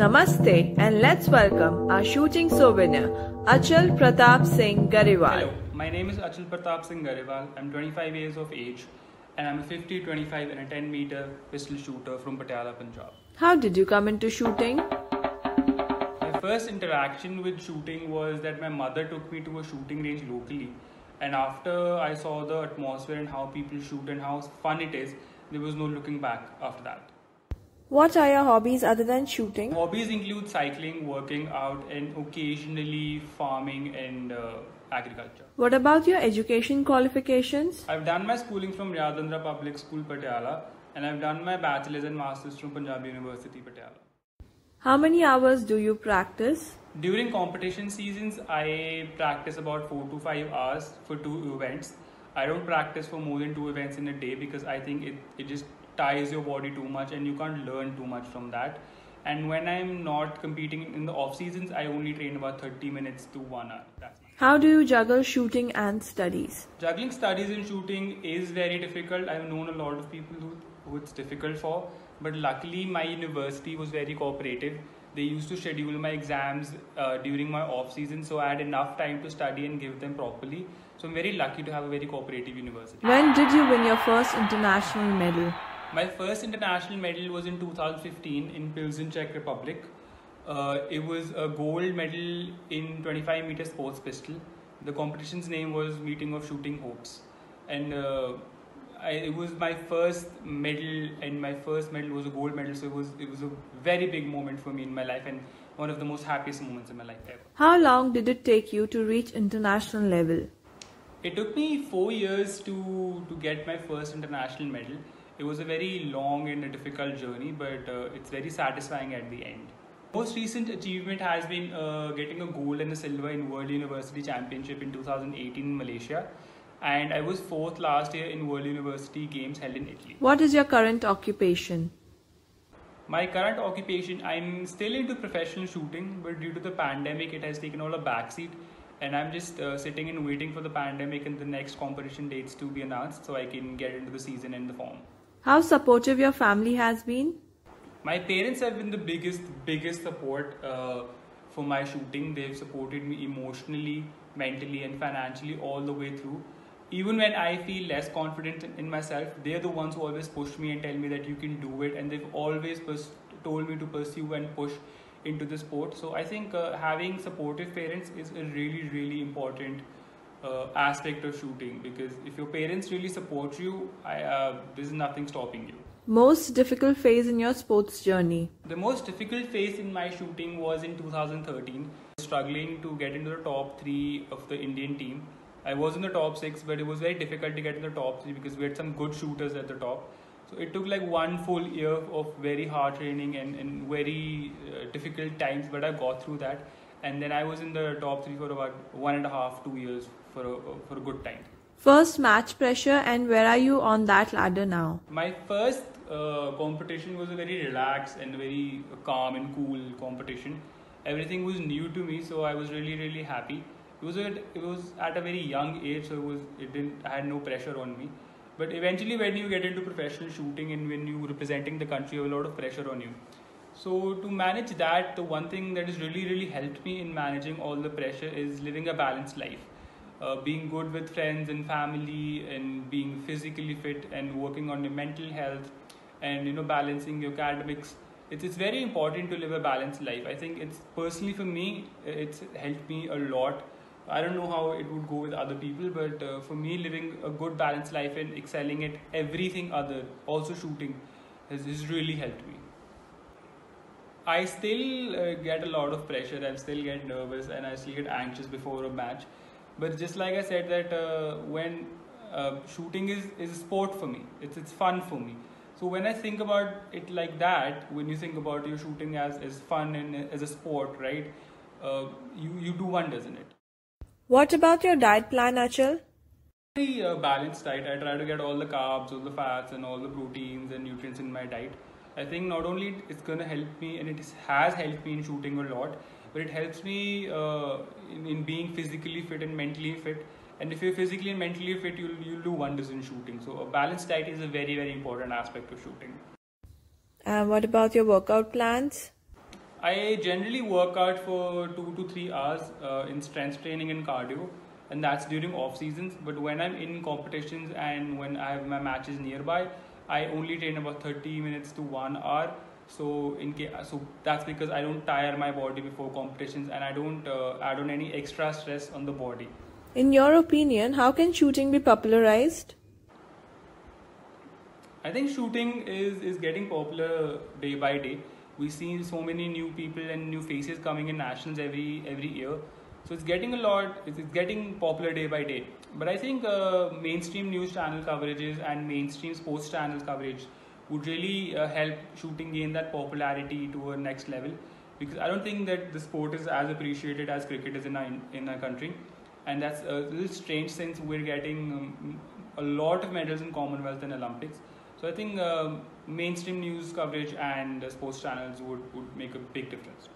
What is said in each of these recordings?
Namaste and let's welcome our shooting souvenir, Achal Pratap Singh Grewal. Hello, my name is Achal Pratap Singh Grewal. I'm 25 years of age and I'm a 50, 25 and a 10-meter pistol shooter from Patiala, Punjab. How did you come into shooting? My first interaction with shooting was that my mother took me to a shooting range locally, and after I saw the atmosphere and how people shoot and how fun it is, there was no looking back after that. What are your hobbies other than shooting? Hobbies include cycling, working out, and occasionally farming and agriculture. What about your education qualifications? I've done my schooling from Yadandra Public School, Patiala, and I've done my bachelor's and master's from Punjab University, Patiala. How many hours do you practice? During competition seasons, I practice about 4 to 5 hours for 2 events. I don't practice for more than 2 events in a day because I think it just ties your body too much and you can't learn too much from that. And when I'm not competing in the off seasons, I only train about 30 minutes to 1 hour. That's it. How do you juggle shooting and studies? Juggling studies and shooting is very difficult. I've known a lot of people who it's difficult for, but luckily my university was very cooperative. They used to schedule my exams during my off season, so I had enough time to study and give them properly. So I'm very lucky to have a very cooperative university. When did you win your first international medal? My first international medal was in 2015 in Pilsen, Czech Republic. It was a gold medal in 25 meter sports pistol. The competition's name was Meeting of Shooting Hopes, and it was my first medal, and my first medal was a gold medal. So it was a very big moment for me in my life, and one of the most happiest moments in my life ever. How long did it take you to reach international level? It took me 4 years to get my first international medal. It was a very long and a difficult journey, but it's very satisfying at the end. Most recent achievement has been getting a gold and a silver in World University Championship in 2018 in Malaysia, and I was 4th last year in World University Games held in Italy. What is your current occupation? My current occupation, I'm still into professional shooting, but due to the pandemic, it has taken all a backseat, and I'm just sitting and waiting for the pandemic and the next competition dates to be announced so I can get into the season and the form. How supportive your family has been? My parents have been the biggest support for my shooting. They've supported me emotionally, mentally and financially all the way through. Even when I feel less confident in myself, they're the ones who always push me and tell me that you can do it, and they've always told me to pursue and push into the sport. So I think having supportive parents is a really important aspect of shooting, because if your parents really support you, there's nothing stopping you. Most difficult phase in your sports journey? The most difficult phase in my shooting was in 2013. Struggling to get into the top 3 of the Indian team. I was in the top 6, but it was very difficult to get in the top 3 because we had some good shooters at the top. So it took like 1 full year of very hard training and very difficult times, but I got through that. And then I was in the top 3 for about 1.5 to 2 years for a good time. First match pressure, and where are you on that ladder now? My first competition was a very relaxed and very calm and cool competition. Everything was new to me, so I was really happy. It was at a very young age, so I had no pressure on me. But eventually, when you get into professional shooting and when you're representing the country, you have a lot of pressure on you. So to manage that, the one thing that has really helped me in managing all the pressure is living a balanced life. Being good with friends and family, and being physically fit, and working on your mental health, and balancing your academics. It's very important to live a balanced life. I think it's personally for me, it's helped me a lot. I don't know how it would go with other people, but for me, living a good balanced life and excelling at everything other, also shooting, has really helped me. I still get a lot of pressure. I still get nervous and I still get anxious before a match. But just like I said, that when shooting is a sport for me, it's fun for me. So when I think about it like that, when you think about your shooting as fun and as a sport, right, you do wonders in it. What about your diet plan, Achal? Very balanced diet. I try to get all the carbs, all the fats and all the proteins and nutrients in my diet. I think not only it's going to help me, and it has helped me in shooting a lot, but it helps me in being physically fit and mentally fit. And if you're physically and mentally fit, you'll do wonders in shooting. So a balanced diet is a very important aspect of shooting. And what about your workout plans? I generally work out for 2 to 3 hours in strength training and cardio, and that's during off seasons. But when I'm in competitions and when I have my matches nearby, I only train about 30 minutes to 1 hour. So that's because I don't tire my body before competitions, and I don't add on any extra stress on the body. In your opinion, how can shooting be popularized? I think shooting is getting popular day by day. We see so many new people and new faces coming in nationals every year. So it's getting a lot. It's getting popular day by day. But I think mainstream news channel coverages and mainstream sports channels coverage would really help shooting gain that popularity to a next level. Because I don't think that the sport is as appreciated as cricket is in our country, and that's a little strange since we're getting a lot of medals in Commonwealth and Olympics. So I think mainstream news coverage and sports channels would make a big difference.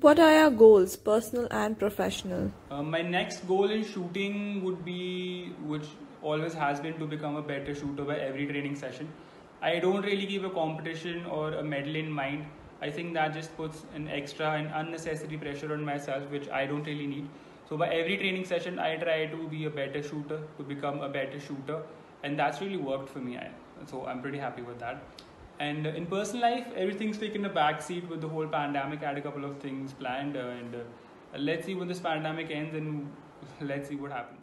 What are your goals, personal and professional? My next goal in shooting would be, which always has been, to become a better shooter by every training session. I don't really keep a competition or a medal in mind. I think that just puts an extra and unnecessary pressure on myself, which I don't really need. So by every training session, I try to be a better shooter, to become a better shooter, and that's really worked for me. So I'm pretty happy with that. And in personal life, everything's taken a back seat with the whole pandemic. I had a couple of things planned, and let's see when this pandemic ends, and let's see what happens.